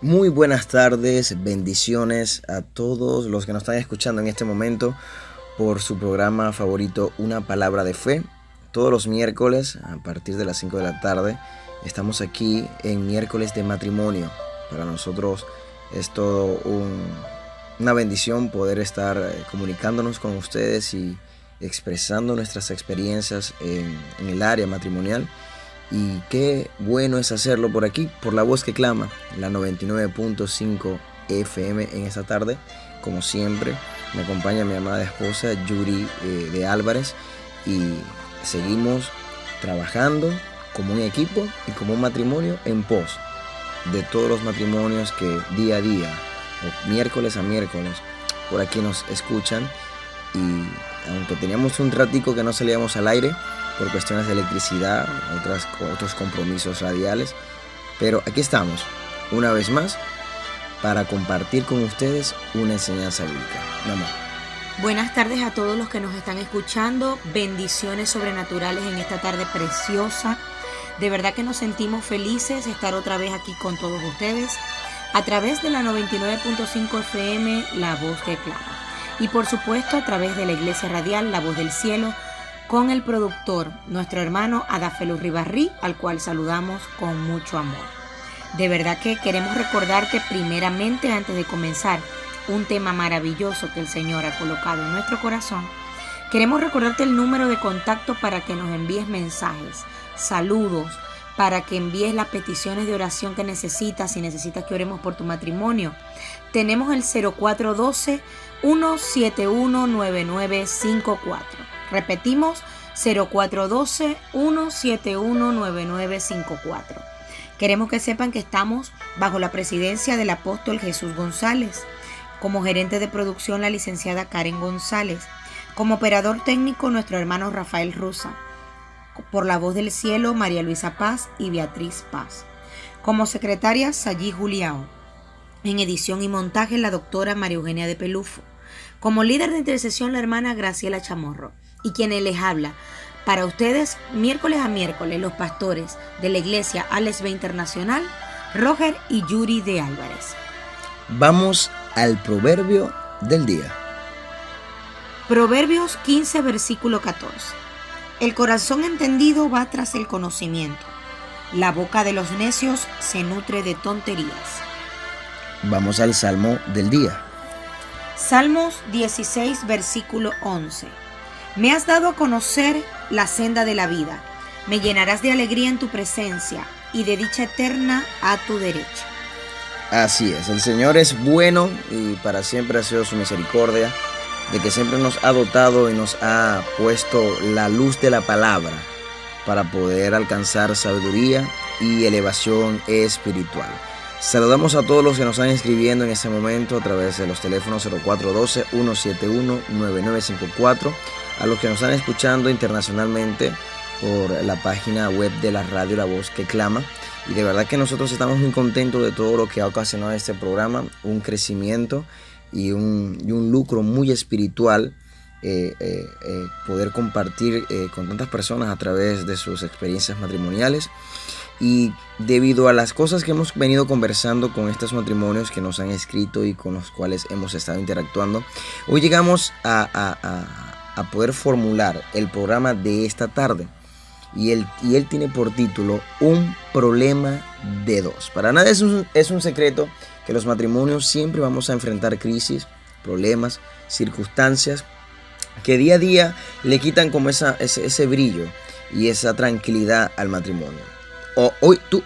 Muy buenas tardes, bendiciones a todos los que nos están escuchando en este momento por su programa favorito Una Palabra de Fe. Todos los miércoles a partir de las 5 de la tarde estamos aquí en miércoles de matrimonio. Para nosotros es todo una bendición poder estar comunicándonos con ustedes y expresando nuestras experiencias en el área matrimonial. Y qué bueno es hacerlo por aquí, por La Voz que Clama, la 99.5 FM en esta tarde. Como siempre, me acompaña mi amada esposa Yuri de Álvarez y seguimos trabajando como un equipo y como un matrimonio en pos de todos los matrimonios que día a día, o miércoles a miércoles, por aquí nos escuchan. Y aunque teníamos un ratico que no salíamos al aire por cuestiones de electricidad, otros compromisos radiales, pero aquí estamos una vez más para compartir con ustedes una enseñanza bíblica. Vamos. Buenas tardes a todos los que nos están escuchando, bendiciones sobrenaturales en esta tarde preciosa. De verdad que nos sentimos felices de estar otra vez aquí con todos ustedes a través de la 99.5 FM, La Voz que Clama. Y por supuesto a través de la Iglesia Radial, La Voz del Cielo, con el productor, nuestro hermano Adafelu Ribarrí, al cual saludamos con mucho amor. De verdad que queremos recordarte primeramente, antes de comenzar, un tema maravilloso que el Señor ha colocado en nuestro corazón. Queremos recordarte el número de contacto para que nos envíes mensajes, saludos, para que envíes las peticiones de oración que necesitas, si necesitas que oremos por tu matrimonio. Tenemos el 0412-171-9954. Repetimos, 0412-171-9954. Queremos que sepan que estamos bajo la presidencia del apóstol Jesús González. Como gerente de producción, la licenciada Karen González. Como operador técnico, nuestro hermano Rafael Rusa. Por La Voz del Cielo, María Luisa Paz y Beatriz Paz. Como secretaria, Sayí Juliao. En edición y montaje, la doctora María Eugenia de Pelufo. Como líder de intercesión, la hermana Graciela Chamorro. Y quienes les habla, para ustedes, miércoles a miércoles, los pastores de la iglesia Alex B Internacional, Roger y Yuri de Álvarez. Vamos al proverbio del día. Proverbios 15, versículo 14. El corazón entendido va tras el conocimiento. La boca de los necios se nutre de tonterías. Vamos al salmo del día. Salmos 16, versículo 11. Me has dado a conocer la senda de la vida. Me llenarás de alegría en tu presencia y de dicha eterna a tu derecha. Así es, el Señor es bueno y para siempre ha sido su misericordia, de que siempre nos ha dotado y nos ha puesto la luz de la palabra para poder alcanzar sabiduría y elevación espiritual. Saludamos a todos los que nos están escribiendo en este momento a través de los teléfonos 0412-171-9954, a los que nos están escuchando internacionalmente por la página web de la radio La Voz que Clama. Y de verdad que nosotros estamos muy contentos de todo lo que ha ocasionado este programa, un crecimiento y un lucro muy espiritual, poder compartir con tantas personas a través de sus experiencias matrimoniales. Y debido a las cosas que hemos venido conversando con estos matrimonios que nos han escrito y con los cuales hemos estado interactuando, hoy llegamos a poder formular el programa de esta tarde. Y él tiene por título Un problema de dos. Para nada es un secreto que los matrimonios siempre vamos a enfrentar crisis, problemas, circunstancias que día a día le quitan como ese brillo y esa tranquilidad al matrimonio. Hoy tú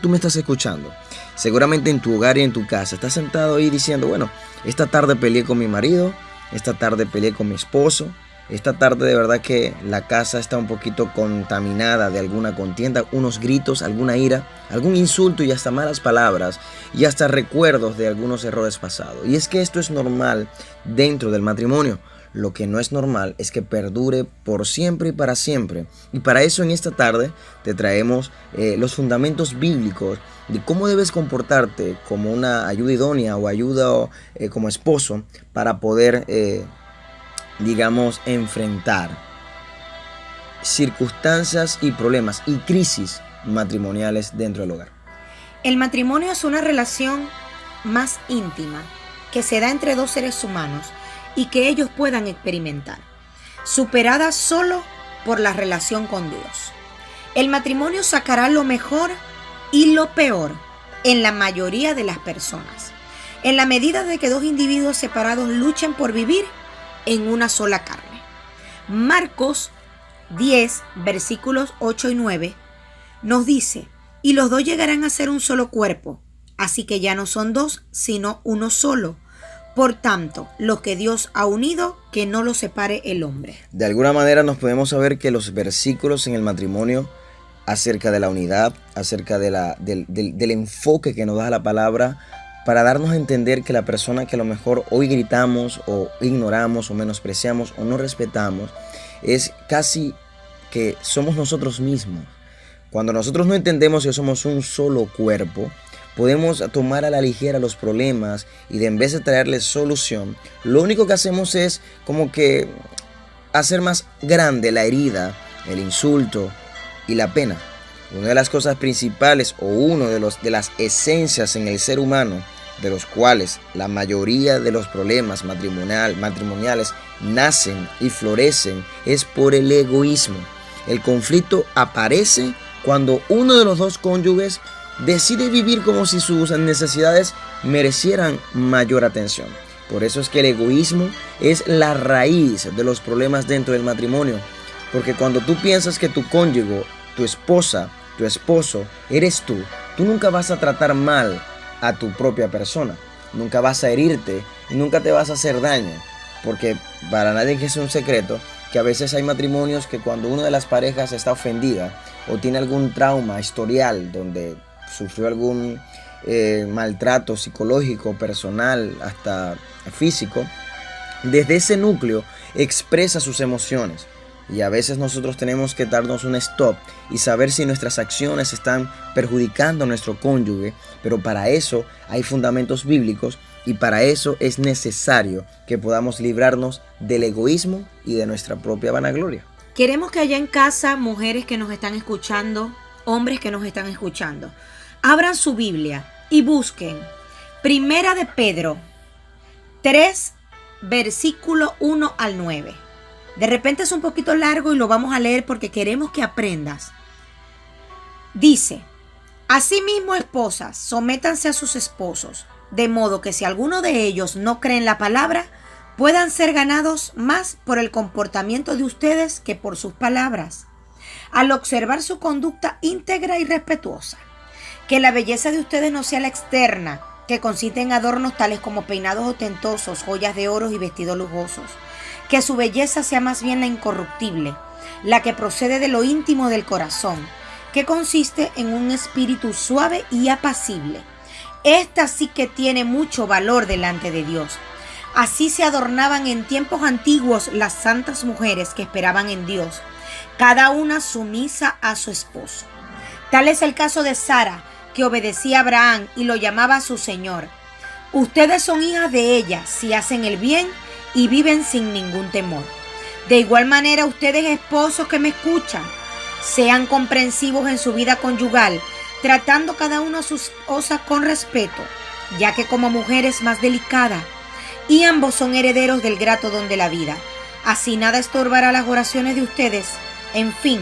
me estás escuchando, seguramente en tu hogar y en tu casa, estás sentado ahí diciendo, bueno, esta tarde peleé con mi marido, esta tarde peleé con mi esposo, esta tarde de verdad que la casa está un poquito contaminada de alguna contienda, unos gritos, alguna ira, algún insulto y hasta malas palabras y hasta recuerdos de algunos errores pasados. Y es que esto es normal dentro del matrimonio. Lo que no es normal es que perdure por siempre y para siempre. Y para eso en esta tarde te traemos los fundamentos bíblicos de cómo debes comportarte como una ayuda idónea o ayuda como esposo para poder enfrentar circunstancias y problemas y crisis matrimoniales dentro del hogar. El matrimonio es una relación más íntima que se da entre dos seres humanos y que ellos puedan experimentar, superada solo por la relación con Dios. El matrimonio sacará lo mejor y lo peor en la mayoría de las personas, en la medida de que dos individuos separados luchen por vivir en una sola carne. Marcos 10, versículos 8 y 9, nos dice: y los dos llegarán a ser un solo cuerpo, así que ya no son dos, sino uno solo. Por tanto, lo que Dios ha unido, que no lo separe el hombre. De alguna manera nos podemos saber que los versículos en el matrimonio acerca de la unidad, acerca del enfoque que nos da la palabra, para darnos a entender que la persona que a lo mejor hoy gritamos o ignoramos o menospreciamos o no respetamos, es casi que somos nosotros mismos. Cuando nosotros no entendemos que somos un solo cuerpo, podemos tomar a la ligera los problemas y en vez de traerles solución, lo único que hacemos es como que hacer más grande la herida, el insulto y la pena. Una de las cosas principales o uno de las esencias en el ser humano, de los cuales la mayoría de los problemas matrimoniales nacen y florecen, es por el egoísmo. El conflicto aparece cuando uno de los dos cónyuges decide vivir como si sus necesidades merecieran mayor atención. Por eso es que el egoísmo es la raíz de los problemas dentro del matrimonio. Porque cuando tú piensas que tu cónyuge, tu esposa, tu esposo, eres tú nunca vas a tratar mal a tu propia persona. Nunca vas a herirte y nunca te vas a hacer daño. Porque para nadie es un secreto que a veces hay matrimonios que cuando una de las parejas está ofendida o tiene algún trauma historial donde sufrió algún maltrato psicológico, personal, hasta físico, desde ese núcleo expresa sus emociones. Y a veces nosotros tenemos que darnos un stop y saber si nuestras acciones están perjudicando a nuestro cónyuge, pero para eso hay fundamentos bíblicos y para eso es necesario que podamos librarnos del egoísmo y de nuestra propia vanagloria. Queremos que allá en casa, mujeres que nos están escuchando, hombres que nos están escuchando, abran su Biblia y busquen Primera de Pedro 3, versículo 1 al 9. De repente es un poquito largo y lo vamos a leer porque queremos que aprendas. Dice: asimismo, esposas, sométanse a sus esposos, de modo que si alguno de ellos no cree en la palabra, puedan ser ganados más por el comportamiento de ustedes que por sus palabras, al observar su conducta íntegra y respetuosa. Que la belleza de ustedes no sea la externa, que consiste en adornos tales como peinados ostentosos, joyas de oro y vestidos lujosos. Que su belleza sea más bien la incorruptible, la que procede de lo íntimo del corazón, que consiste en un espíritu suave y apacible. Esta sí que tiene mucho valor delante de Dios. Así se adornaban en tiempos antiguos las santas mujeres que esperaban en Dios, cada una sumisa a su esposo. Tal es el caso de Sara, que obedecía a Abraham y lo llamaba su Señor. Ustedes son hijas de ella si hacen el bien y viven sin ningún temor. De igual manera, ustedes, esposos que me escuchan, sean comprensivos en su vida conyugal, tratando cada uno a su esposa con respeto, ya que como mujer es más delicada, y ambos son herederos del grato don de la vida. Así nada estorbará las oraciones de ustedes. En fin,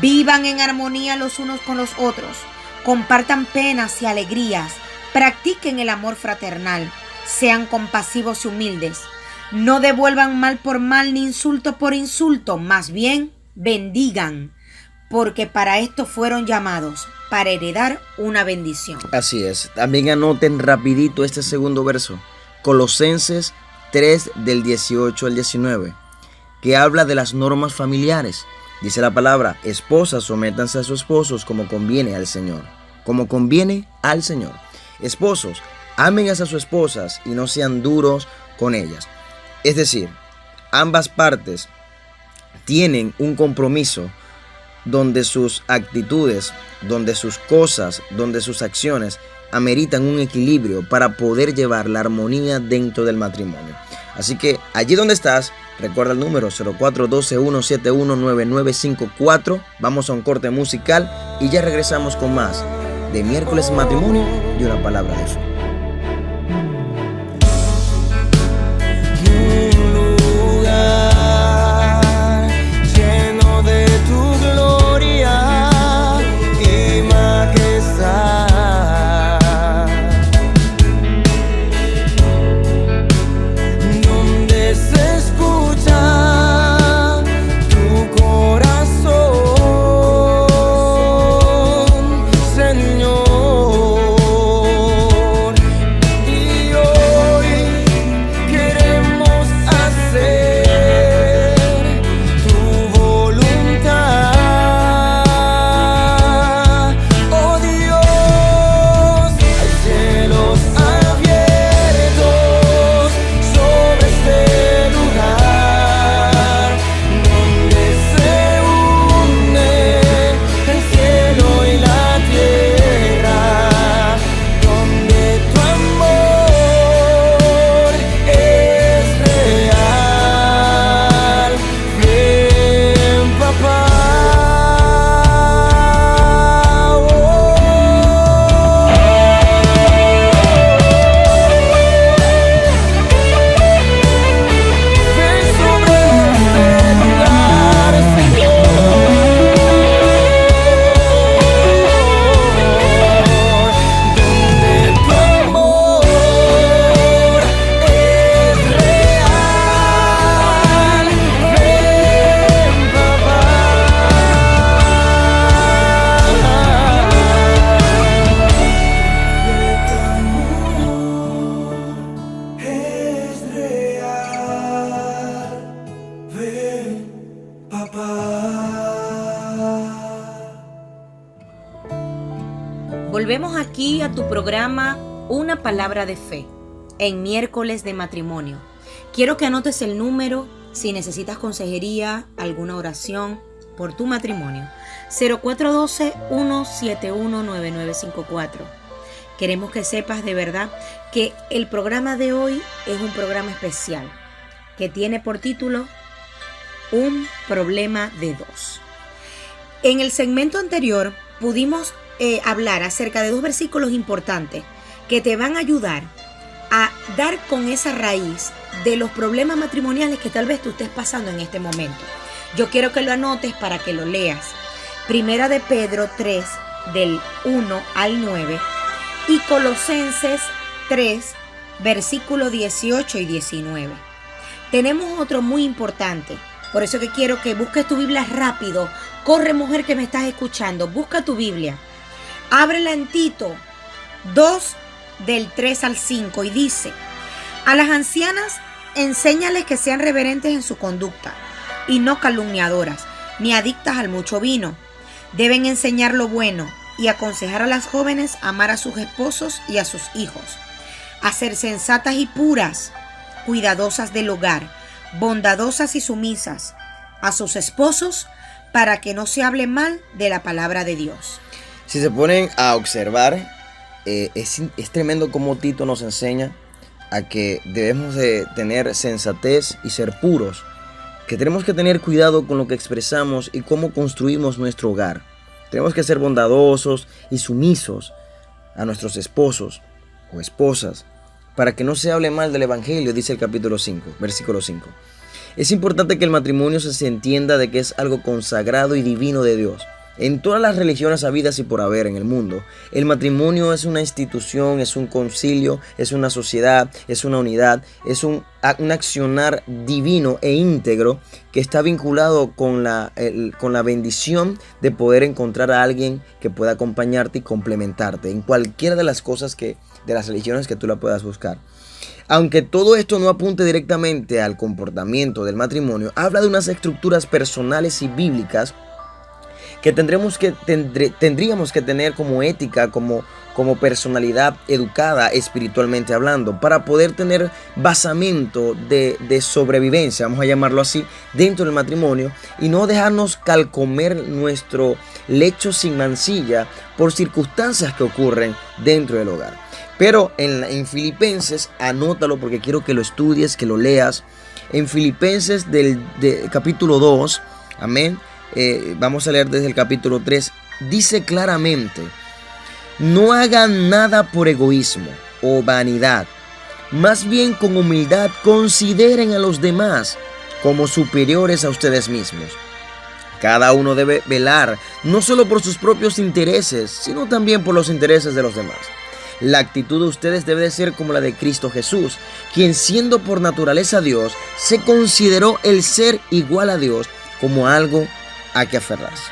vivan en armonía los unos con los otros, compartan penas y alegrías, practiquen el amor fraternal, sean compasivos y humildes. No devuelvan mal por mal ni insulto por insulto, más bien bendigan, porque para esto fueron llamados, para heredar una bendición. Así es. También anoten rapidito este segundo verso, Colosenses 3 del 18 al 19, que habla de las normas familiares. Dice la palabra: esposas, sométanse a sus esposos como conviene al Señor. Como conviene al Señor. Esposos, amen a sus esposas y no sean duros con ellas. Es decir, ambas partes tienen un compromiso donde sus actitudes, donde sus cosas, donde sus acciones ameritan un equilibrio para poder llevar la armonía dentro del matrimonio. Así que allí donde estás, recuerda el número 0412-171-9954. Vamos a un corte musical y ya regresamos con más de Miércoles de Matrimonio y una palabra de fe. Volvemos aquí a tu programa Una Palabra de Fe, en Miércoles de Matrimonio. Quiero que anotes el número si necesitas consejería, alguna oración por tu matrimonio. 0412-171-9954. Queremos que sepas de verdad que el programa de hoy es un programa especial que tiene por título Un problema de dos. En el segmento anterior pudimos hablar acerca de dos versículos importantes que te van a ayudar a dar con esa raíz de los problemas matrimoniales que tal vez tú estés pasando en este momento. Yo quiero que lo anotes para que lo leas. Primera de Pedro 3, del 1 al 9, y Colosenses 3, versículos 18 y 19. Tenemos otro muy importante, por eso que quiero que busques tu Biblia rápido. Corre, mujer que me estás escuchando, busca tu Biblia. Ábrela en Tito 2, del 3 al 5, y dice: a las ancianas enséñales que sean reverentes en su conducta, y no calumniadoras, ni adictas al mucho vino. Deben enseñar lo bueno y aconsejar a las jóvenes a amar a sus esposos y a sus hijos, a ser sensatas y puras, cuidadosas del hogar, bondadosas y sumisas a sus esposos, para que no se hable mal de la palabra de Dios. Si se ponen a observar, es tremendo cómo Tito nos enseña a que debemos de tener sensatez y ser puros, que tenemos que tener cuidado con lo que expresamos y cómo construimos nuestro hogar. Tenemos que ser bondadosos y sumisos a nuestros esposos o esposas, para que no se hable mal del Evangelio, dice el capítulo 5, versículo 5. Es importante que el matrimonio se entienda de que es algo consagrado y divino de Dios. En todas las religiones habidas y por haber en el mundo, el matrimonio es una institución, es un concilio, es una sociedad, es una unidad, es un accionar divino e íntegro que está vinculado con la bendición de poder encontrar a alguien que pueda acompañarte y complementarte en cualquiera de las cosas de las religiones que tú la puedas buscar. Aunque todo esto no apunte directamente al comportamiento del matrimonio, habla de unas estructuras personales y bíblicas que tendríamos que tener como ética, como personalidad educada espiritualmente hablando, para poder tener basamento de sobrevivencia, vamos a llamarlo así, dentro del matrimonio, y no dejarnos calcomer nuestro lecho sin mancilla por circunstancias que ocurren dentro del hogar. Pero en Filipenses, anótalo porque quiero que lo estudies, que lo leas. En Filipenses capítulo 2, amén. Vamos a leer desde el capítulo 3. Dice claramente: No hagan nada por egoísmo o vanidad. Más bien con humildad consideren a los demás como superiores a ustedes mismos. Cada uno debe velar no solo por sus propios intereses, sino también por los intereses de los demás. La actitud de ustedes debe de ser como la de Cristo Jesús, quien siendo por naturaleza Dios, se consideró el ser igual a Dios como algo a que aferrarse.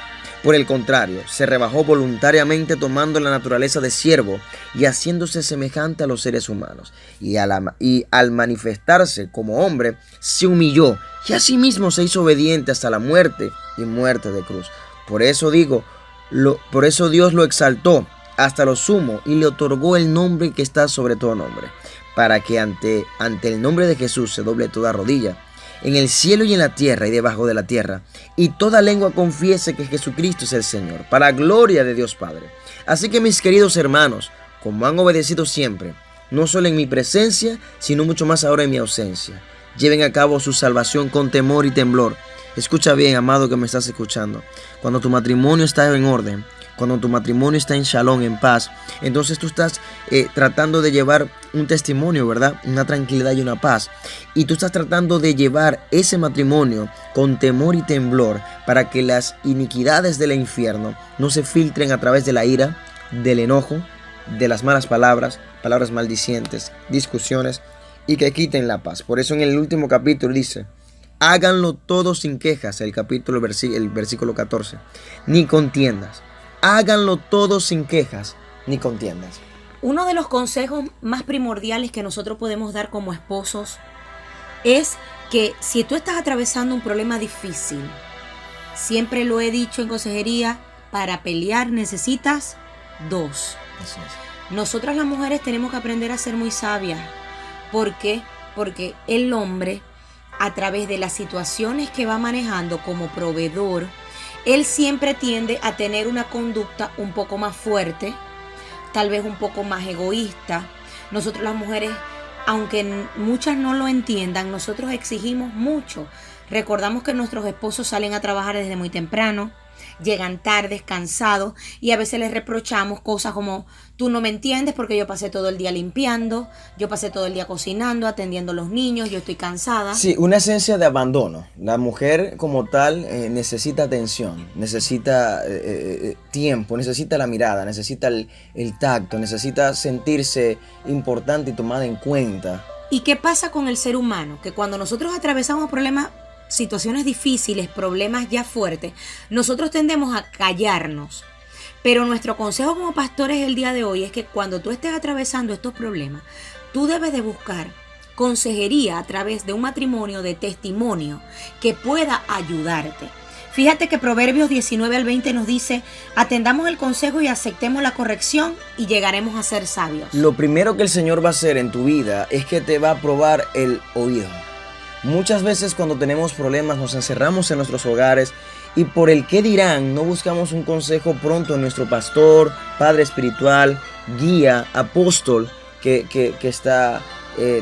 Por el contrario, se rebajó voluntariamente tomando la naturaleza de siervo y haciéndose semejante a los seres humanos. Y al manifestarse como hombre, se humilló y asimismo se hizo obediente hasta la muerte y muerte de cruz. Por eso Dios lo exaltó hasta lo sumo y le otorgó el nombre que está sobre todo nombre, para que ante el nombre de Jesús se doble toda rodilla, en el cielo y en la tierra y debajo de la tierra, y toda lengua confiese que Jesucristo es el Señor, para gloria de Dios Padre. Así que mis queridos hermanos, como han obedecido siempre, no solo en mi presencia, sino mucho más ahora en mi ausencia, lleven a cabo su salvación con temor y temblor. Escucha bien, amado que me estás escuchando. Cuando tu matrimonio está en orden, cuando tu matrimonio está en shalom, en paz, entonces tú estás tratando de llevar un testimonio, ¿verdad? Una tranquilidad y una paz. Y tú estás tratando de llevar ese matrimonio con temor y temblor para que las iniquidades del infierno no se filtren a través de la ira, del enojo, de las malas palabras, palabras maldicientes, discusiones, y que quiten la paz. Por eso en el último capítulo dice: háganlo todo sin quejas, el versículo 14, ni contiendas. Háganlo todo sin quejas ni contiendas. Uno de los consejos más primordiales que nosotros podemos dar como esposos es que si tú estás atravesando un problema difícil, siempre lo he dicho en consejería, para pelear necesitas dos. Así es. Nosotras las mujeres tenemos que aprender a ser muy sabias. ¿Por qué? Porque el hombre, a través de las situaciones que va manejando como proveedor, él siempre tiende a tener una conducta un poco más fuerte, tal vez un poco más egoísta. Nosotros las mujeres, aunque muchas no lo entiendan, nosotros exigimos mucho. Recordamos que nuestros esposos salen a trabajar desde muy temprano, llegan tarde, cansados, y a veces les reprochamos cosas como: tú no me entiendes porque yo pasé todo el día limpiando, yo pasé todo el día cocinando, atendiendo a los niños, yo estoy cansada. Sí, una esencia de abandono. La mujer como tal necesita atención, necesita tiempo, necesita la mirada, necesita el tacto, necesita sentirse importante y tomada en cuenta. ¿Y qué pasa con el ser humano? Que cuando nosotros atravesamos problemas, situaciones difíciles, problemas ya fuertes, nosotros tendemos a callarnos. Pero nuestro consejo como pastores el día de hoy es que cuando tú estés atravesando estos problemas, tú debes de buscar consejería a través de un matrimonio de testimonio que pueda ayudarte. Fíjate que Proverbios 19 al 20 nos dice: atendamos el consejo y aceptemos la corrección y llegaremos a ser sabios. Lo primero que el Señor va a hacer en tu vida es que te va a probar el oído. Muchas veces cuando tenemos problemas nos encerramos en nuestros hogares y por el qué dirán no buscamos un consejo pronto en nuestro pastor, padre espiritual, guía, apóstol que está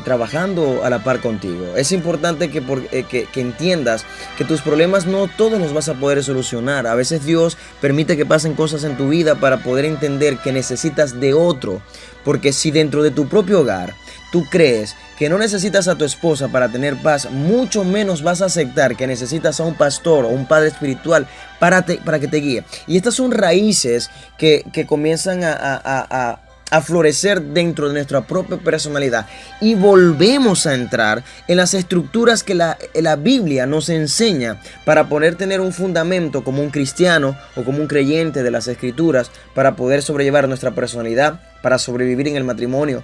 trabajando a la par contigo. Es importante que entiendas que tus problemas no todos los vas a poder solucionar. A veces Dios permite que pasen cosas en tu vida para poder entender que necesitas de otro. Porque si dentro de tu propio hogar tú crees que no necesitas a tu esposa para tener paz, mucho menos vas a aceptar que necesitas a un pastor o un padre espiritual para que te guíe. Y estas son raíces que comienzan a florecer dentro de nuestra propia personalidad, y volvemos a entrar en las estructuras que la Biblia nos enseña para poder tener un fundamento como un cristiano o como un creyente de las Escrituras, para poder sobrellevar nuestra personalidad, para sobrevivir en el matrimonio,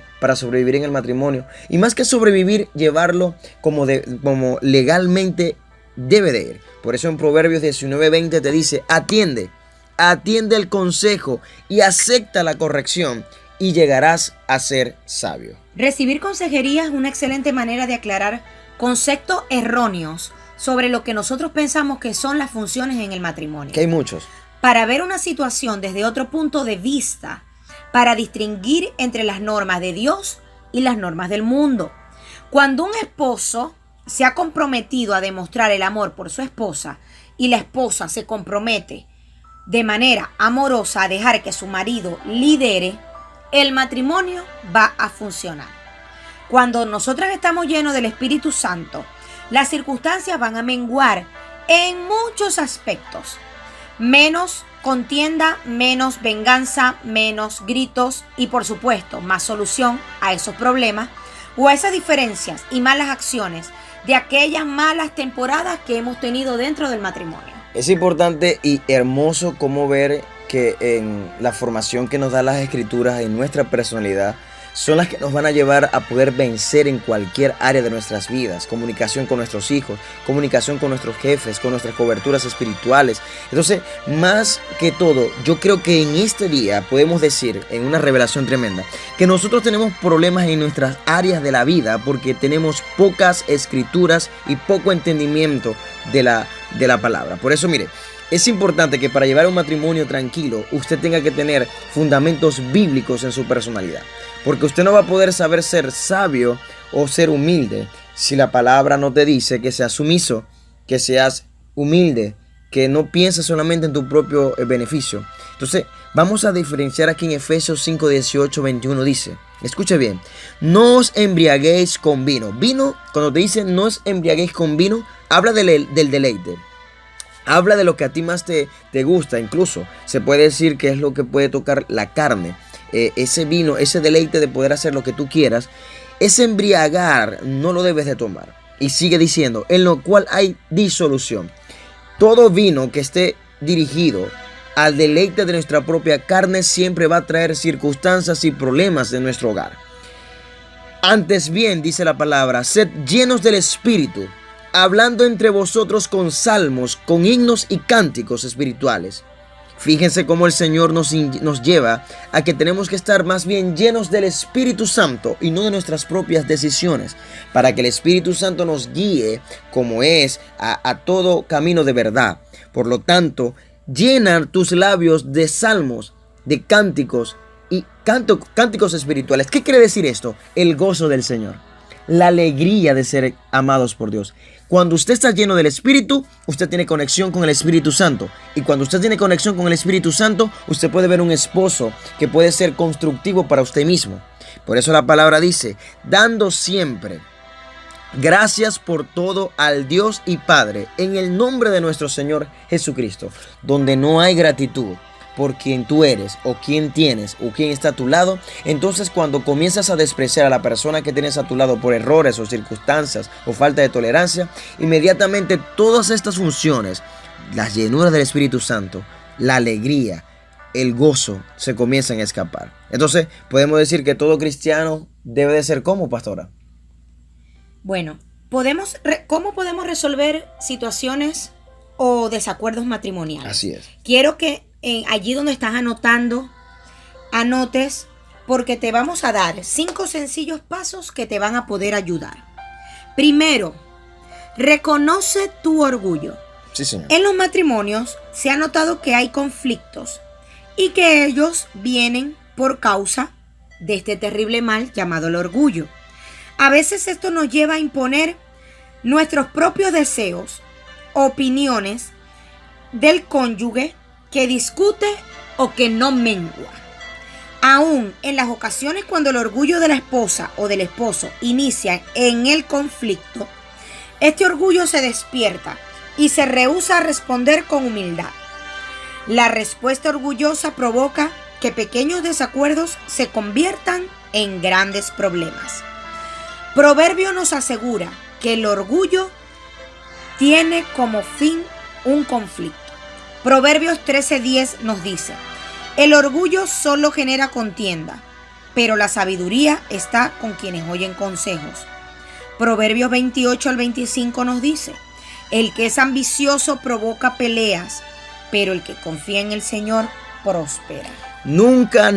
y más que sobrevivir, llevarlo como legalmente debe de ir. Por eso en Proverbios 19:20 te dice: atiende el consejo y acepta la corrección, y llegarás a ser sabio. Recibir consejería es una excelente manera de aclarar conceptos erróneos sobre lo que nosotros pensamos que son las funciones en el matrimonio. Que hay muchos. Para ver una situación desde otro punto de vista, para distinguir entre las normas de Dios y las normas del mundo. Cuando un esposo se ha comprometido a demostrar el amor por su esposa y la esposa se compromete de manera amorosa a dejar que su marido lidere, el matrimonio va a funcionar. Cuando nosotras estamos llenos del Espíritu Santo, las circunstancias van a menguar en muchos aspectos. Menos contienda, menos venganza, menos gritos y por supuesto más solución a esos problemas o a esas diferencias y malas acciones de aquellas malas temporadas que hemos tenido dentro del matrimonio. Es importante y hermoso cómo ver que en la formación que nos da las Escrituras en nuestra personalidad son las que nos van a llevar a poder vencer en cualquier área de nuestras vidas. Comunicación con nuestros hijos, comunicación con nuestros jefes, con nuestras coberturas espirituales. Entonces, más que todo, yo creo que en este día podemos decir, en una revelación tremenda, que nosotros tenemos problemas en nuestras áreas de la vida porque tenemos pocas escrituras y poco entendimiento de la palabra. Por eso, mire, es importante que para llevar un matrimonio tranquilo, usted tenga que tener fundamentos bíblicos en su personalidad. Porque usted no va a poder saber ser sabio o ser humilde si la palabra no te dice que seas sumiso, que seas humilde, que no pienses solamente en tu propio beneficio. Entonces, vamos a diferenciar aquí en Efesios 5, 18, 21 dice, escuche bien, no os embriaguéis con vino. Vino, cuando te dice no os embriaguéis con vino, habla del deleite. Habla de lo que a ti más te gusta, incluso se puede decir que es lo que puede tocar la carne. Ese vino, ese deleite de poder hacer lo que tú quieras, ese embriagar no lo debes de tomar. Y sigue diciendo, en lo cual hay disolución. Todo vino que esté dirigido al deleite de nuestra propia carne siempre va a traer circunstancias y problemas en nuestro hogar. Antes bien, dice la palabra, sed llenos del Espíritu, hablando entre vosotros con salmos, con himnos y cánticos espirituales. Fíjense cómo el Señor nos lleva a que tenemos que estar más bien llenos del Espíritu Santo y no de nuestras propias decisiones, para que el Espíritu Santo nos guíe como es a todo camino de verdad. Por lo tanto, llena tus labios de salmos, de cánticos y cánticos espirituales. ¿Qué quiere decir esto? El gozo del Señor, la alegría de ser amados por Dios. Cuando usted está lleno del Espíritu, usted tiene conexión con el Espíritu Santo. Y cuando usted tiene conexión con el Espíritu Santo, usted puede ver un esposo que puede ser constructivo para usted mismo. Por eso la palabra dice, dando siempre gracias por todo al Dios y Padre, en el nombre de nuestro Señor Jesucristo, donde no hay gratitud por quien tú eres o quién tienes o quién está a tu lado. Entonces cuando comienzas a despreciar a la persona que tienes a tu lado por errores o circunstancias o falta de tolerancia, inmediatamente todas estas funciones, las llenuras del Espíritu Santo, la alegría, el gozo, se comienzan a escapar. Entonces podemos decir que todo cristiano debe de ser como, pastora. Bueno, ¿cómo podemos resolver situaciones o desacuerdos matrimoniales? Así es. Quiero que allí donde estás anotando, anotes, porque te vamos a dar 5 sencillos pasos que te van a poder ayudar. Primero, reconoce tu orgullo. Sí, señor. En los matrimonios se ha notado que hay conflictos y que ellos vienen por causa de este terrible mal llamado el orgullo. A veces esto nos lleva a imponer nuestros propios deseos, opiniones del cónyuge que discute o que no mengua. Aún en las ocasiones cuando el orgullo de la esposa o del esposo inicia en el conflicto, este orgullo se despierta y se rehúsa a responder con humildad. La respuesta orgullosa provoca que pequeños desacuerdos se conviertan en grandes problemas. Proverbio nos asegura que el orgullo tiene como fin un conflicto. Proverbios 13:10 nos dice, el orgullo solo genera contienda, pero la sabiduría está con quienes oyen consejos. Proverbios 28 al 25 nos dice, el que es ambicioso provoca peleas, pero el que confía en el Señor prospera. Nunca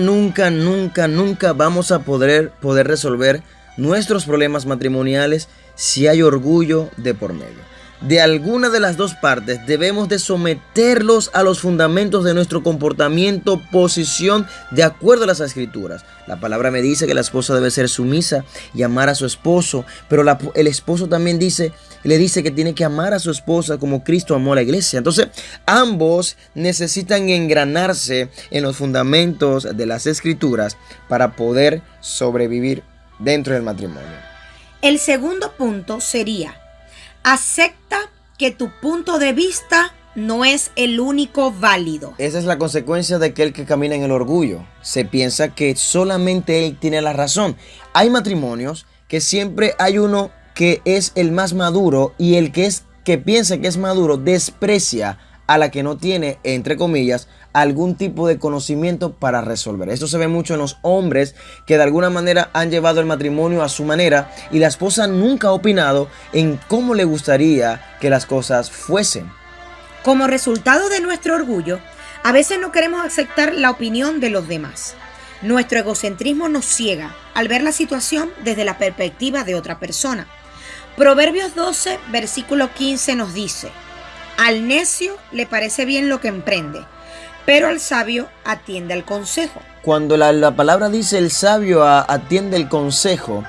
vamos a poder resolver nuestros problemas matrimoniales si hay orgullo de por medio. de alguna de las dos partes, debemos de someterlos a los fundamentos de nuestro comportamiento, posición, de acuerdo a las escrituras. La palabra me dice que la esposa debe ser sumisa y amar a su esposo, pero el esposo también le dice que tiene que amar a su esposa como Cristo amó a la iglesia. Entonces, ambos necesitan engranarse en los fundamentos de las escrituras para poder sobrevivir dentro del matrimonio. El segundo punto sería: acepta que tu punto de vista no es el único válido. Esa es la consecuencia de aquel que camina en el orgullo. Se piensa que solamente él tiene la razón. Hay matrimonios que siempre hay uno que es el más maduro, y el que piensa que es maduro desprecia a la que no tiene, entre comillas, algún tipo de conocimiento para resolver. Esto se ve mucho en los hombres que de alguna manera han llevado el matrimonio a su manera, y la esposa nunca ha opinado en cómo le gustaría que las cosas fuesen. Como resultado de nuestro orgullo, a veces no queremos aceptar la opinión de los demás. Nuestro egocentrismo nos ciega al ver la situación desde la perspectiva de otra persona. Proverbios 12, versículo 15 nos dice: al necio le parece bien lo que emprende, pero al sabio atiende al consejo. Cuando la palabra dice el sabio atiende el consejo,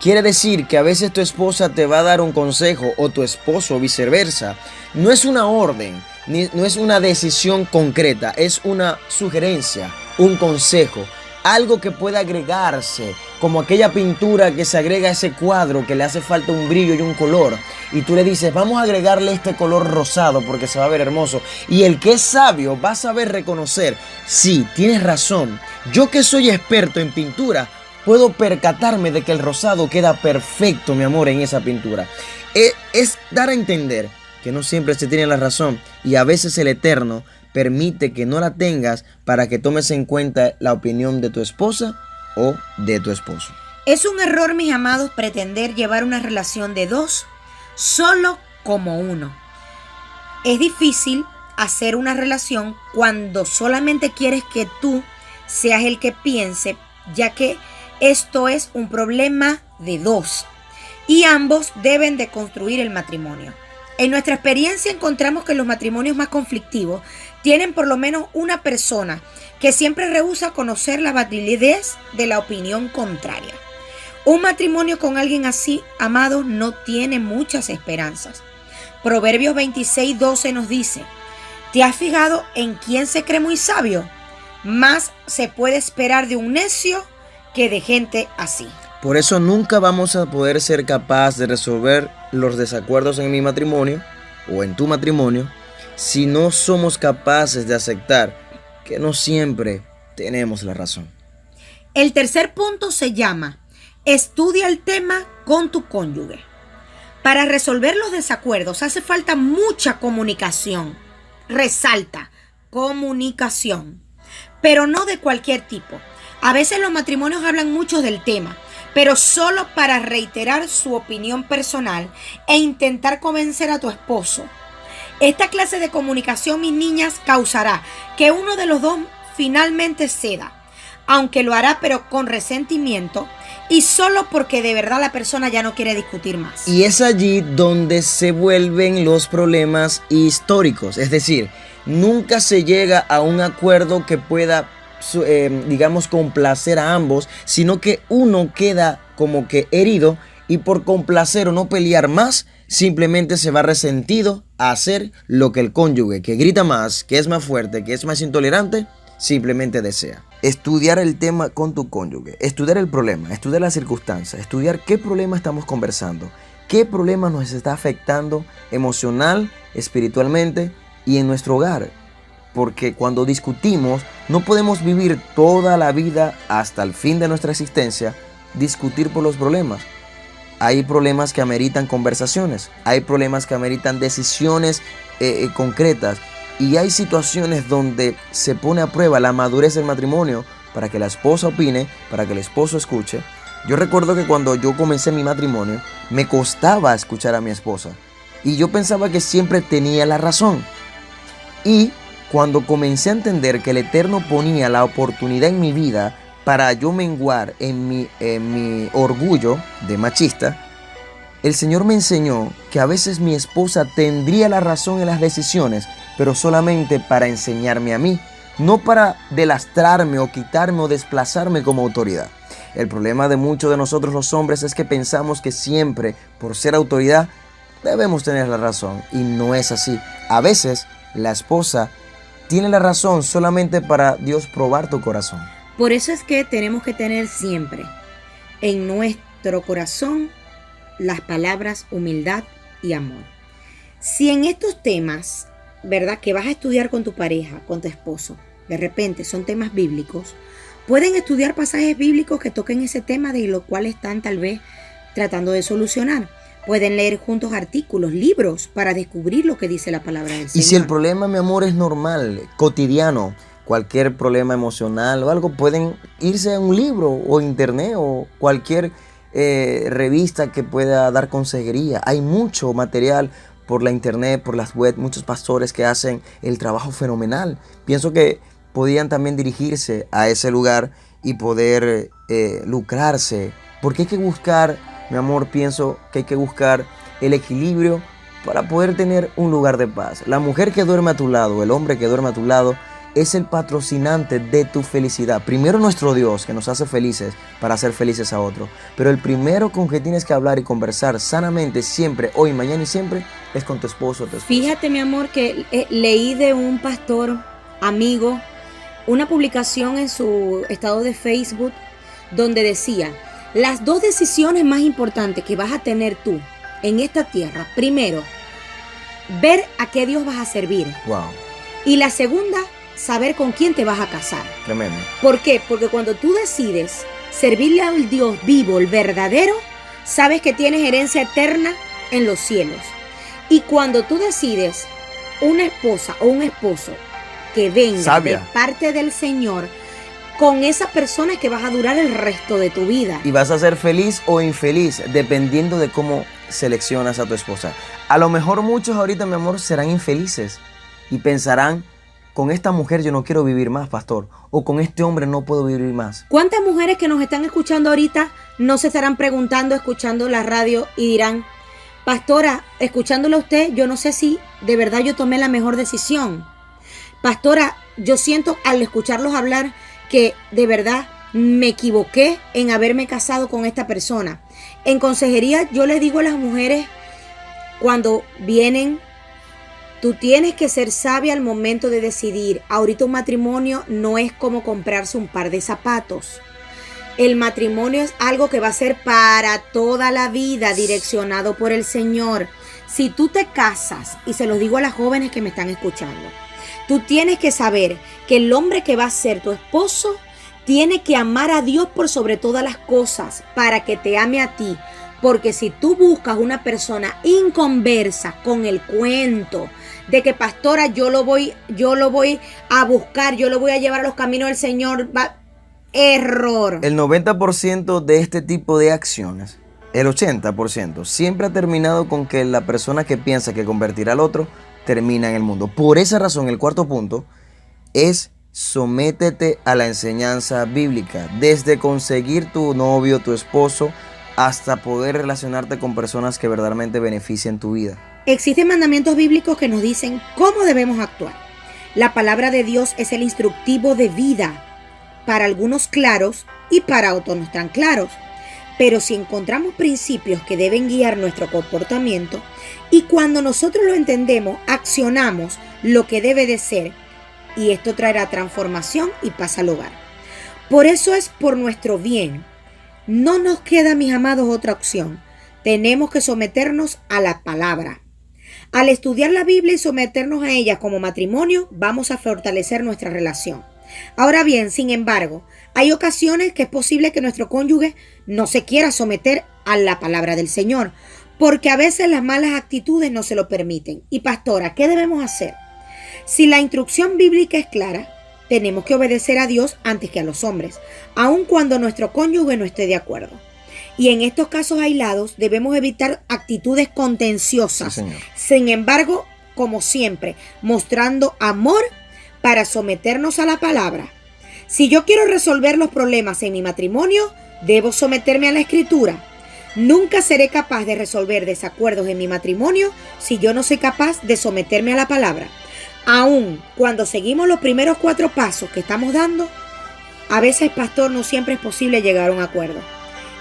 quiere decir que a veces tu esposa te va a dar un consejo, o tu esposo, viceversa. No es una orden, no es una decisión concreta, es una sugerencia, un consejo, algo que puede agregarse, como aquella pintura que se agrega a ese cuadro que le hace falta un brillo y un color, y tú le dices: vamos a agregarle este color rosado porque se va a ver hermoso. Y el que es sabio va a saber reconocer: sí, tienes razón, yo que soy experto en pintura puedo percatarme de que el rosado queda perfecto, mi amor, en esa pintura. Es dar a entender que no siempre se tiene la razón, y a veces el Eterno permite que no la tengas para que tomes en cuenta la opinión de tu esposa o de tu esposo. Es un error, mis amados, pretender llevar una relación de dos solo como uno. Es difícil hacer una relación cuando solamente quieres que tú seas el que piense, ya que esto es un problema de dos y ambos deben de construir el matrimonio. En nuestra experiencia encontramos que los matrimonios más conflictivos tienen por lo menos una persona que siempre rehúsa conocer la validez de la opinión contraria. Un matrimonio con alguien así, amados, no tiene muchas esperanzas. Proverbios 26:12 nos dice: ¿te has fijado en quién se cree muy sabio? Más se puede esperar de un necio que de gente así. Por eso nunca vamos a poder ser capaz de resolver los desacuerdos en mi matrimonio o en tu matrimonio si no somos capaces de aceptar que no siempre tenemos la razón. El tercer punto se llama: estudia el tema con tu cónyuge. Para resolver los desacuerdos hace falta mucha comunicación. Resalta, comunicación, pero no de cualquier tipo. A veces los matrimonios hablan mucho del tema, pero solo para reiterar su opinión personal e intentar convencer a tu esposo. Esta clase de comunicación, mis niñas, causará que uno de los dos finalmente ceda, aunque lo hará pero con resentimiento y solo porque de verdad la persona ya no quiere discutir más. Y es allí donde se vuelven los problemas históricos, es decir, nunca se llega a un acuerdo que pueda complacer a ambos, sino que uno queda como que herido, y por complacer o no pelear más, simplemente se va resentido a hacer lo que el cónyuge, que grita más, que es más fuerte, que es más intolerante, simplemente desea. Estudiar el tema con tu cónyuge, estudiar el problema, estudiar las circunstancias, estudiar qué problema estamos conversando, qué problema nos está afectando emocional, espiritualmente y en nuestro hogar. Porque cuando discutimos, no podemos vivir toda la vida hasta el fin de nuestra existencia discutir por los problemas. Hay problemas que ameritan conversaciones, hay problemas que ameritan decisiones concretas, y hay situaciones donde se pone a prueba la madurez del matrimonio para que la esposa opine, para que el esposo escuche. Yo recuerdo que cuando yo comencé mi matrimonio, me costaba escuchar a mi esposa y yo pensaba que siempre tenía la razón. Y cuando comencé a entender que el Eterno ponía la oportunidad en mi vida para yo menguar en mi orgullo de machista, el Señor me enseñó que a veces mi esposa tendría la razón en las decisiones, pero solamente para enseñarme a mí, no para delastrarme o quitarme o desplazarme como autoridad. El problema de muchos de nosotros los hombres es que pensamos que siempre, por ser autoridad, debemos tener la razón, y no es así. A veces la esposa tiene la razón solamente para Dios probar tu corazón. Por eso es que tenemos que tener siempre en nuestro corazón las palabras humildad y amor. Si en estos temas, ¿verdad?, que vas a estudiar con tu pareja, con tu esposo, de repente son temas bíblicos, pueden estudiar pasajes bíblicos que toquen ese tema de lo cual están tal vez tratando de solucionar. Pueden leer juntos artículos, libros, para descubrir lo que dice la palabra del Señor. Y si el problema, mi amor, es normal, cotidiano, cualquier problema emocional o algo, pueden irse a un libro o internet o cualquier revista que pueda dar consejería. Hay mucho material por la internet, por las web, muchos pastores que hacen el trabajo fenomenal. Pienso que podían también dirigirse a ese lugar y poder lucrarse, porque hay que buscar, mi amor, pienso que hay que buscar el equilibrio para poder tener un lugar de paz. La mujer que duerme a tu lado, el hombre que duerme a tu lado, es el patrocinante de tu felicidad. Primero nuestro Dios, que nos hace felices para hacer felices a otros. Pero el primero con que tienes que hablar y conversar sanamente siempre, hoy, mañana y siempre, es con tu esposo o tu esposa. Fíjate, mi amor, que leí de un pastor amigo una publicación en su estado de Facebook donde decía: las dos decisiones más importantes que vas a tener tú en esta tierra. Primero, ver a qué Dios vas a servir. Wow. Y la segunda, saber con quién te vas a casar. Tremendo. ¿Por qué? Porque cuando tú decides servirle al Dios vivo, el verdadero, sabes que tienes herencia eterna en los cielos. Y cuando tú decides una esposa o un esposo que venga sabia, de parte del Señor, con esa persona es que vas a durar el resto de tu vida. Y vas a ser feliz o infeliz, dependiendo de cómo seleccionas a tu esposa. A lo mejor muchos ahorita, mi amor, serán infelices y pensarán: con esta mujer yo no quiero vivir más, pastor, o con este hombre no puedo vivir más. ¿Cuántas mujeres que nos están escuchando ahorita no se estarán preguntando, escuchando la radio y dirán: pastora, escuchándole a usted, yo no sé si de verdad yo tomé la mejor decisión? Pastora, yo siento al escucharlos hablar que de verdad me equivoqué en haberme casado con esta persona. En consejería yo le digo a las mujeres cuando vienen: tú tienes que ser sabia al momento de decidir. Ahorita un matrimonio no es como comprarse un par de zapatos. El matrimonio es algo que va a ser para toda la vida, direccionado por el Señor. Si tú te casas, y se los digo a las jóvenes que me están escuchando, tú tienes que saber que el hombre que va a ser tu esposo tiene que amar a Dios por sobre todas las cosas para que te ame a ti. Porque si tú buscas una persona inconversa con el cuento de que, pastora, yo lo voy a buscar, yo lo voy a llevar a los caminos del Señor, error. El 90% de este tipo de acciones, el 80%, siempre ha terminado con que la persona que piensa que convertirá al otro termina en el mundo. Por esa razón, el cuarto punto es: sométete a la enseñanza bíblica, desde conseguir tu novio, tu esposo, hasta poder relacionarte con personas que verdaderamente beneficien tu vida. Existen mandamientos bíblicos que nos dicen cómo debemos actuar. La palabra de Dios es el instructivo de vida, para algunos claros y para otros no están claros. Pero si encontramos principios que deben guiar nuestro comportamiento, y cuando nosotros lo entendemos, accionamos lo que debe de ser, y esto traerá transformación y paz al hogar. Por eso es por nuestro bien. No nos queda, mis amados, otra opción. Tenemos que someternos a la palabra. Al estudiar la Biblia y someternos a ella como matrimonio, vamos a fortalecer nuestra relación. Ahora bien, sin embargo, hay ocasiones que es posible que nuestro cónyuge no se quiera someter a la palabra del Señor, porque a veces las malas actitudes no se lo permiten. Y pastora, ¿qué debemos hacer? Si la instrucción bíblica es clara, tenemos que obedecer a Dios antes que a los hombres, aun cuando nuestro cónyuge no esté de acuerdo. Y en estos casos aislados debemos evitar actitudes contenciosas. Sí, señor. Sin embargo, como siempre, mostrando amor para someternos a la palabra. Si yo quiero resolver los problemas en mi matrimonio, debo someterme a la Escritura. Nunca seré capaz de resolver desacuerdos en mi matrimonio si yo no soy capaz de someterme a la palabra. Aun cuando seguimos los primeros 4 pasos que estamos dando, a veces, pastor, no siempre es posible llegar a un acuerdo.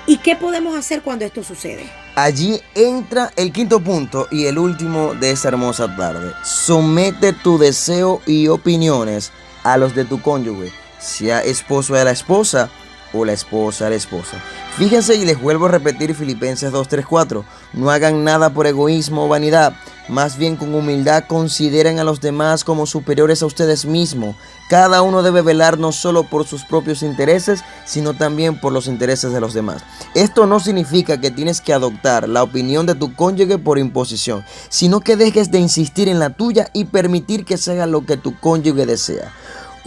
¿Y qué podemos hacer cuando esto sucede? Allí entra el quinto punto y el último de esta hermosa tarde. Somete tu deseo y opiniones a los de tu cónyuge, sea esposo de la esposa o la esposa a la esposa. Fíjense y les vuelvo a repetir Filipenses 2:3-4. No hagan nada por egoísmo o vanidad, más bien con humildad consideren a los demás como superiores a ustedes mismos. Cada uno debe velar no solo por sus propios intereses, sino también por los intereses de los demás. Esto no significa que tienes que adoptar la opinión de tu cónyuge por imposición, sino que dejes de insistir en la tuya y permitir que se haga lo que tu cónyuge desea.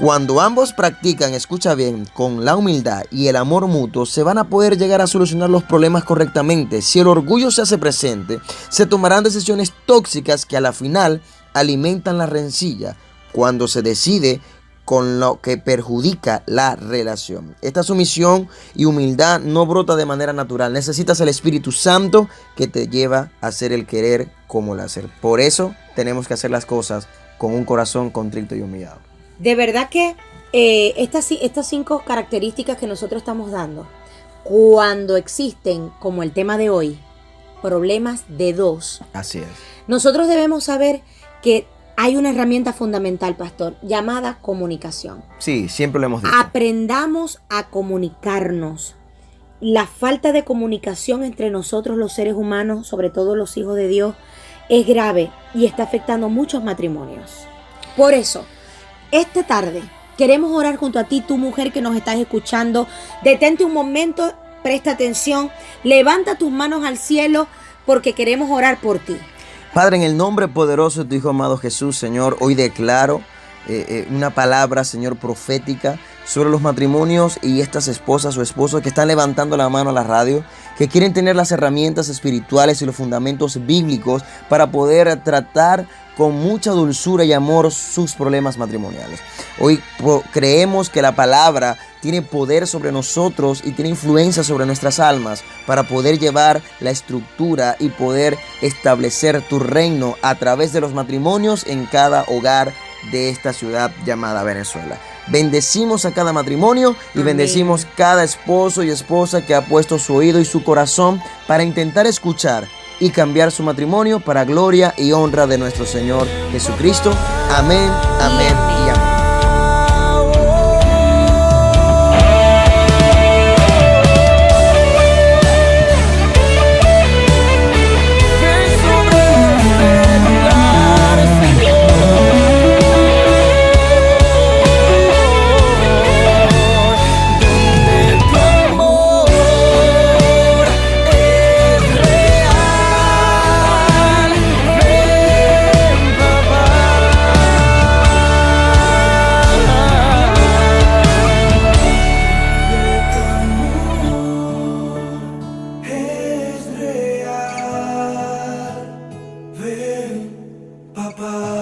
Cuando ambos practican, escucha bien, con la humildad y el amor mutuo, se van a poder llegar a solucionar los problemas correctamente. Si el orgullo se hace presente, se tomarán decisiones tóxicas que a la final alimentan la rencilla cuando se decide con lo que perjudica la relación. Esta sumisión y humildad no brota de manera natural. Necesitas el Espíritu Santo que te lleva a hacer el querer como el hacer. Por eso tenemos que hacer las cosas con un corazón contrito y humillado. De verdad que estas 5 características que nosotros estamos dando, cuando existen, como el tema de hoy, problemas de 2, Así es. nosotros debemos saber que hay una herramienta fundamental, pastor, llamada comunicación. Sí, siempre lo hemos dicho. Aprendamos a comunicarnos. La falta de comunicación entre nosotros los seres humanos, sobre todo los hijos de Dios, es grave y está afectando muchos matrimonios. Por eso, esta tarde queremos orar junto a ti, tu mujer que nos estás escuchando. Detente un momento, presta atención, levanta tus manos al cielo porque queremos orar por ti. Padre, en el nombre poderoso de tu Hijo amado Jesús, Señor, hoy declaro una palabra, Señor, profética sobre los matrimonios y estas esposas o esposos que están levantando la mano a la radio, que quieren tener las herramientas espirituales y los fundamentos bíblicos para poder tratar con mucha dulzura y amor sus problemas matrimoniales. Hoy creemos que la palabra tiene poder sobre nosotros y tiene influencia sobre nuestras almas para poder llevar la estructura y poder establecer tu reino a través de los matrimonios en cada hogar de esta ciudad llamada Venezuela. Bendecimos a cada matrimonio y bendecimos cada esposo y esposa que ha puesto su oído y su corazón para intentar escuchar y cambiar su matrimonio para gloria y honra de nuestro Señor Jesucristo. Amén, amén y amén. Papá.